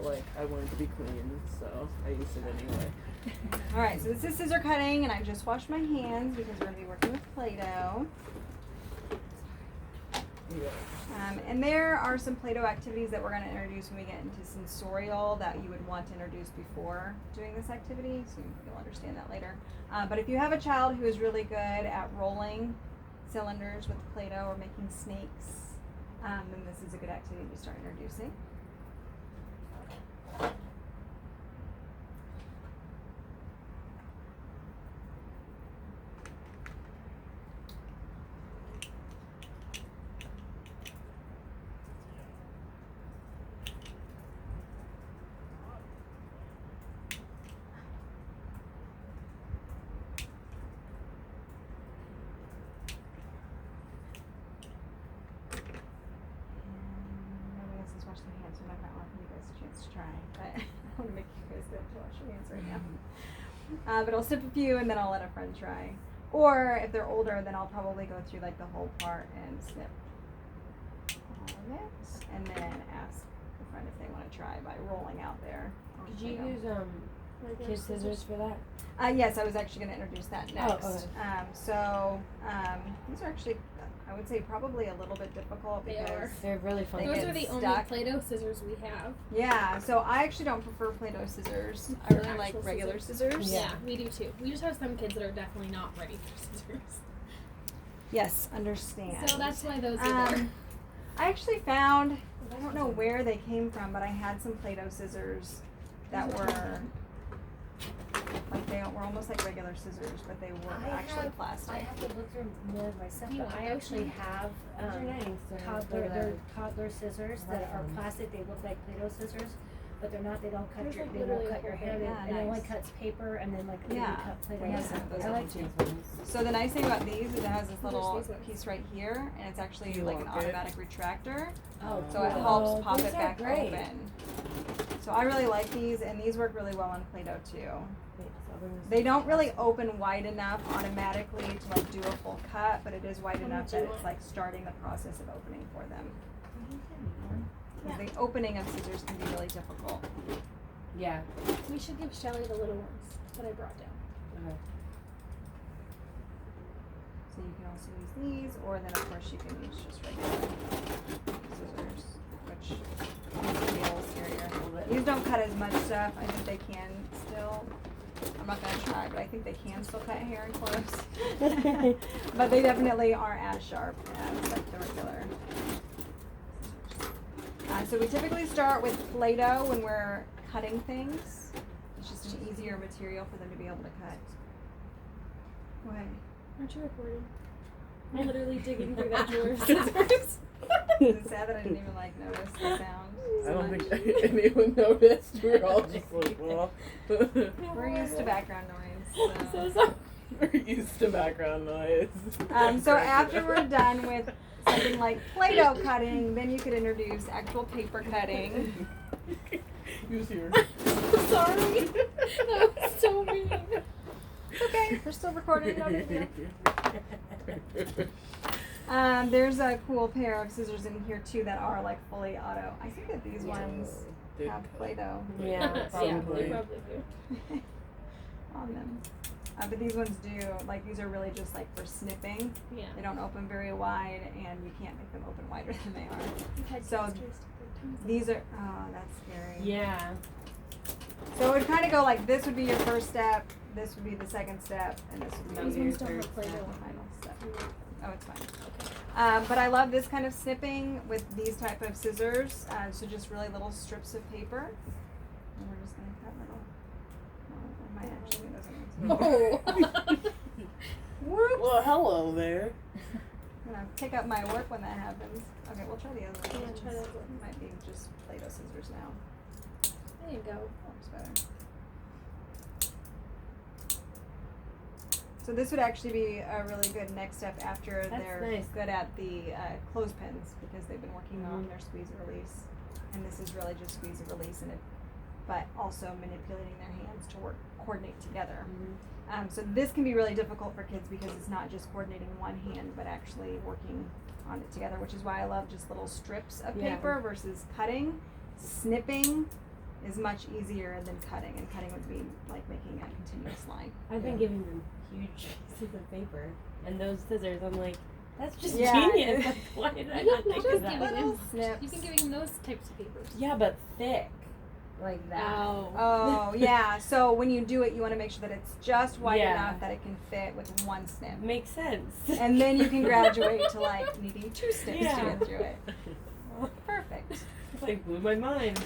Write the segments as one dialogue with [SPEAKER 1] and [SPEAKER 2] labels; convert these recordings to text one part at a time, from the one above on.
[SPEAKER 1] like I wanted to be clean, so I used it anyway.
[SPEAKER 2] Alright, so this is scissor cutting, and I just washed my hands because we're going to be working with Play-Doh.
[SPEAKER 1] Yeah.
[SPEAKER 2] And there are some Play-Doh activities that we're going to introduce when we get into sensorial that you would want to introduce before doing this activity, so you'll understand that later. But if you have a child who is really good at rolling cylinders with Play-Doh or making snakes, then this is a good activity to start introducing. So I might want to give you guys a chance to try, but I want to make you guys good to wash your hands right now. But I'll sip a few and then I'll let a friend try. Or if they're older, then I'll probably go through like the whole part and snip all of it, and then ask a friend if they want to try by rolling out there.
[SPEAKER 3] Did you use kid scissors for that?
[SPEAKER 2] Yes, I was actually going to introduce that next.
[SPEAKER 3] Oh, okay.
[SPEAKER 2] These are actually, I would say, probably a little bit difficult because
[SPEAKER 3] they're really fun.
[SPEAKER 2] They
[SPEAKER 4] Those
[SPEAKER 2] get
[SPEAKER 4] are the
[SPEAKER 2] stuck.
[SPEAKER 4] only Play-Doh scissors we have.
[SPEAKER 2] Yeah, so I actually don't prefer Play-Doh scissors. I really like
[SPEAKER 4] Actual
[SPEAKER 2] regular scissors.
[SPEAKER 4] Yeah, we do too. We just have some kids that are definitely not ready for scissors.
[SPEAKER 2] Yes, understand.
[SPEAKER 4] So that's why those are there.
[SPEAKER 2] I actually found, I don't know where they came from, but I had some Play-Doh scissors that were, like they were almost like regular scissors, but they were actually plastic.
[SPEAKER 5] I have to look through more myself,
[SPEAKER 4] You
[SPEAKER 5] but I actually have toddler scissors that are plastic. They look like Play-Doh scissors, but they're not. They don't cut
[SPEAKER 4] There's
[SPEAKER 5] your.
[SPEAKER 4] like
[SPEAKER 5] They won't
[SPEAKER 4] literally
[SPEAKER 5] cut
[SPEAKER 4] a
[SPEAKER 5] your
[SPEAKER 4] whole
[SPEAKER 5] hair.
[SPEAKER 4] thing.
[SPEAKER 2] Yeah,
[SPEAKER 5] It only
[SPEAKER 2] nice.
[SPEAKER 5] cuts paper and then like
[SPEAKER 2] Yeah.
[SPEAKER 5] you cut Play-Doh.
[SPEAKER 2] Yeah,
[SPEAKER 5] scissors.
[SPEAKER 2] those
[SPEAKER 5] I
[SPEAKER 2] are
[SPEAKER 5] like to.
[SPEAKER 2] So the nice thing about these is it has this little
[SPEAKER 4] There's these ones.
[SPEAKER 2] piece right here, and it's actually
[SPEAKER 1] You
[SPEAKER 2] like an
[SPEAKER 1] lock it.
[SPEAKER 2] automatic retractor.
[SPEAKER 5] Oh,
[SPEAKER 2] So it
[SPEAKER 5] cool.
[SPEAKER 2] helps pop
[SPEAKER 3] those
[SPEAKER 2] it
[SPEAKER 3] are
[SPEAKER 2] back
[SPEAKER 3] great.
[SPEAKER 2] open. So I really like these, and these work really well on Play-Doh too. They don't really open wide enough automatically to like do a full cut, but it is wide enough that it's like starting the process of opening for them. Because the opening of scissors can be really difficult.
[SPEAKER 3] Yeah.
[SPEAKER 4] We should give Shelly the little ones that I brought down.
[SPEAKER 3] Okay.
[SPEAKER 2] So you can also use these, or then of course you can use just regular scissors, which makes it be a little scarier. These don't cut as much stuff. I think they can still. I'm not gonna try, but I think they can still cut hair and clothes. But they definitely aren't as sharp as like the regular. So we typically start with Play-Doh when we're cutting things. It's just an easier material for them to be able to cut. Go ahead.
[SPEAKER 4] Aren't you recording? I'm literally digging through that drawer of scissors.
[SPEAKER 2] Is it sad that I didn't even like notice the sound?
[SPEAKER 1] I don't think anyone noticed. We're all just like, well.
[SPEAKER 2] We're used to background noise.
[SPEAKER 4] So sorry.
[SPEAKER 1] We're used to background noise.
[SPEAKER 2] So after we're done with something like Play-Doh cutting, then you could introduce actual paper cutting.
[SPEAKER 1] He was here.
[SPEAKER 4] Sorry. That was so mean.
[SPEAKER 2] It's okay, we're still recording, no big deal. There's a cool pair of scissors in here too that are like fully auto. I think that these ones
[SPEAKER 1] They
[SPEAKER 2] have
[SPEAKER 1] cut.
[SPEAKER 2] Play-Doh
[SPEAKER 3] Yeah,
[SPEAKER 4] Yeah, they
[SPEAKER 1] probably.
[SPEAKER 4] probably do.
[SPEAKER 2] on them. But these ones do, like these are really just like for snipping.
[SPEAKER 4] Yeah.
[SPEAKER 2] They don't open very wide, and you can't make them open wider than they are.
[SPEAKER 4] We've had
[SPEAKER 2] So,
[SPEAKER 4] kids taste their tongues out.
[SPEAKER 2] These are, oh, that's scary.
[SPEAKER 3] Yeah.
[SPEAKER 2] So it would kind of go like this would be your first step, this would be the second step, and this would
[SPEAKER 4] These
[SPEAKER 2] be your
[SPEAKER 4] ones don't
[SPEAKER 2] third
[SPEAKER 4] have Play-Doh
[SPEAKER 2] step,
[SPEAKER 4] on
[SPEAKER 2] final step.
[SPEAKER 4] them.
[SPEAKER 2] Oh, it's fine. But I love this kind of snipping with these type of scissors. So just really little strips of paper. And we're just going to cut little. Oh, I might actually do those ones.
[SPEAKER 4] Oh.
[SPEAKER 2] Whoops.
[SPEAKER 1] Well, hello there.
[SPEAKER 2] I'm going to pick up my work when that happens. Okay, we'll try the other one.
[SPEAKER 4] Yeah, try that one.
[SPEAKER 2] Might be just Play-Doh scissors now.
[SPEAKER 4] There you go.
[SPEAKER 2] Works better. So this would actually be a really good next step after
[SPEAKER 3] That's
[SPEAKER 2] they're
[SPEAKER 3] nice.
[SPEAKER 2] good at the clothespins, because they've been working on
[SPEAKER 3] Mhm.
[SPEAKER 2] their squeeze and release. And this is really just squeeze and release, and it, but also manipulating their hands to coordinate together. So this can be really difficult for kids because it's not just coordinating one hand, but actually working on it together, which is why I love just little strips of
[SPEAKER 3] Yeah.
[SPEAKER 2] paper versus cutting. Snipping is much easier than cutting, and cutting would be like making a continuous line.
[SPEAKER 3] I've been giving them huge pieces of paper, and those scissors, I'm like, that's just
[SPEAKER 2] Yeah.
[SPEAKER 3] genius. Like, why did I
[SPEAKER 4] You
[SPEAKER 3] not
[SPEAKER 4] don't
[SPEAKER 3] think
[SPEAKER 4] know
[SPEAKER 3] of
[SPEAKER 4] just
[SPEAKER 3] that?
[SPEAKER 4] giving them
[SPEAKER 2] Snips.
[SPEAKER 4] You've been giving them those types of papers.
[SPEAKER 3] Yeah, but thick, like that.
[SPEAKER 2] Oh, yeah. So when you do it, you want to make sure that it's just wide
[SPEAKER 3] Yeah.
[SPEAKER 2] enough that it can fit with one snip.
[SPEAKER 3] Makes sense.
[SPEAKER 2] And then you can graduate to like needing 2 snips to
[SPEAKER 3] Yeah.
[SPEAKER 2] get through it. Perfect.
[SPEAKER 3] It's like blew my mind.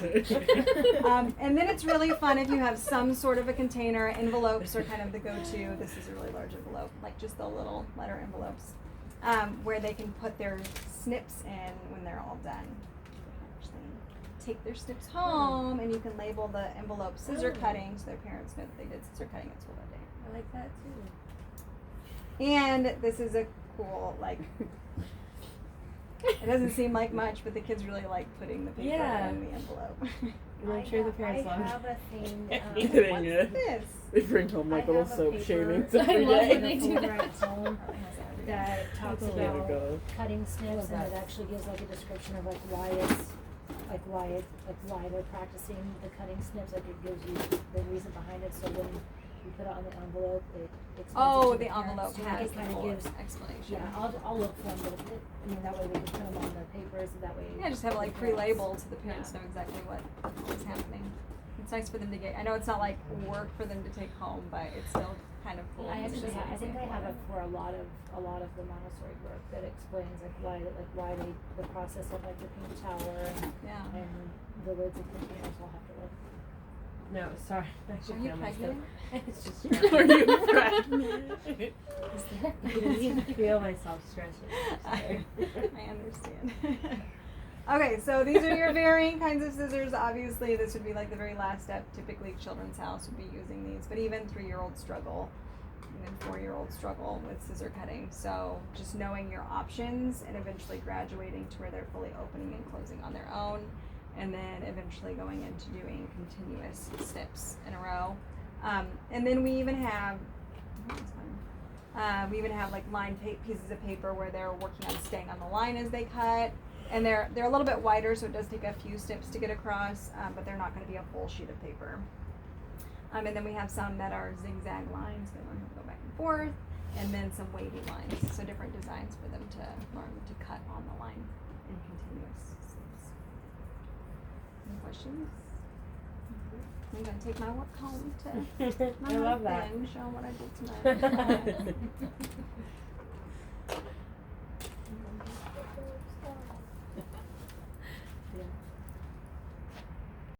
[SPEAKER 2] And then it's really fun if you have some sort of a container. Envelopes are kind of the go-to. This is a really large envelope, like just the little letter envelopes, where they can put their snips in when they're all done. Actually, take their snips home, and you can label the envelope scissor cutting, so their parents know that they did scissor cutting at school that day.
[SPEAKER 3] I like that too.
[SPEAKER 2] And this is a cool, like, it doesn't seem like much, but the kids really like putting the paper
[SPEAKER 3] Yeah.
[SPEAKER 2] in the envelope.
[SPEAKER 3] I'm sure the parents
[SPEAKER 5] I
[SPEAKER 3] love
[SPEAKER 5] have a thing.
[SPEAKER 1] Kidding,
[SPEAKER 2] What's
[SPEAKER 1] yeah.
[SPEAKER 2] this?
[SPEAKER 1] They bring home like
[SPEAKER 5] I
[SPEAKER 1] little
[SPEAKER 5] have a
[SPEAKER 1] soap
[SPEAKER 5] paper.
[SPEAKER 1] shavings
[SPEAKER 4] I
[SPEAKER 1] every
[SPEAKER 4] love
[SPEAKER 1] day.
[SPEAKER 4] when they do
[SPEAKER 5] Over at home that talks
[SPEAKER 1] That's a way to
[SPEAKER 5] about
[SPEAKER 1] go.
[SPEAKER 5] cutting snips,
[SPEAKER 3] Love
[SPEAKER 5] and it
[SPEAKER 3] that.
[SPEAKER 5] actually gives like a description of like why they're practicing the cutting snips. Like it gives you the reason behind it. So when you put it on the envelope, it explains
[SPEAKER 2] Oh,
[SPEAKER 5] it to
[SPEAKER 2] the
[SPEAKER 5] parents,
[SPEAKER 2] envelope
[SPEAKER 5] too.
[SPEAKER 2] has
[SPEAKER 5] It
[SPEAKER 2] the
[SPEAKER 5] kind of
[SPEAKER 2] full
[SPEAKER 5] gives.
[SPEAKER 2] explanation.
[SPEAKER 5] Yeah, I'll look for them, but I mean that way we can put them on the papers, and that way.
[SPEAKER 2] Yeah, just have it like
[SPEAKER 5] the parents-
[SPEAKER 2] pre-labeled so the parents know exactly what is happening. It's nice for them to get. I know it's not like work for them to take home, but it's still kind of cool.
[SPEAKER 5] I
[SPEAKER 2] It's
[SPEAKER 5] actually
[SPEAKER 2] just an
[SPEAKER 5] I think I
[SPEAKER 2] example
[SPEAKER 5] have
[SPEAKER 2] of
[SPEAKER 5] it for a lot of the Montessori work that explains why they the process of like the pink tower
[SPEAKER 2] Yeah.
[SPEAKER 5] and the lids of containers. I'll have to look.
[SPEAKER 3] No, sorry. I
[SPEAKER 2] Are
[SPEAKER 3] should
[SPEAKER 2] you
[SPEAKER 3] feel myself.
[SPEAKER 2] pregnant?
[SPEAKER 3] It's just
[SPEAKER 1] Are
[SPEAKER 3] stretching.
[SPEAKER 1] you pregnant?
[SPEAKER 5] Is there?
[SPEAKER 3] I can feel myself stretching.
[SPEAKER 2] I
[SPEAKER 3] Sorry.
[SPEAKER 2] understand. Okay, so these are your varying kinds of scissors. Obviously, this would be like the very last step. Typically, Children's House would be using these, but even 3-year-olds struggle, even 4-year-olds struggle with scissor cutting. So just knowing your options and eventually graduating to where they're fully opening and closing on their own, and then eventually going into doing continuous snips in a row. And then we even have, like lined pieces of paper where they're working on staying on the line as they cut. And they're a little bit wider, so it does take a few snips to get across, but they're not going to be a full sheet of paper. And then we have some that are zigzag lines, they learn how to go back and forth, and then some wavy lines, so different designs for them to learn to cut on the line in continuous snips. Any questions? I'm going to take my work home to my
[SPEAKER 3] I love that.
[SPEAKER 2] husband, show him what I did tonight.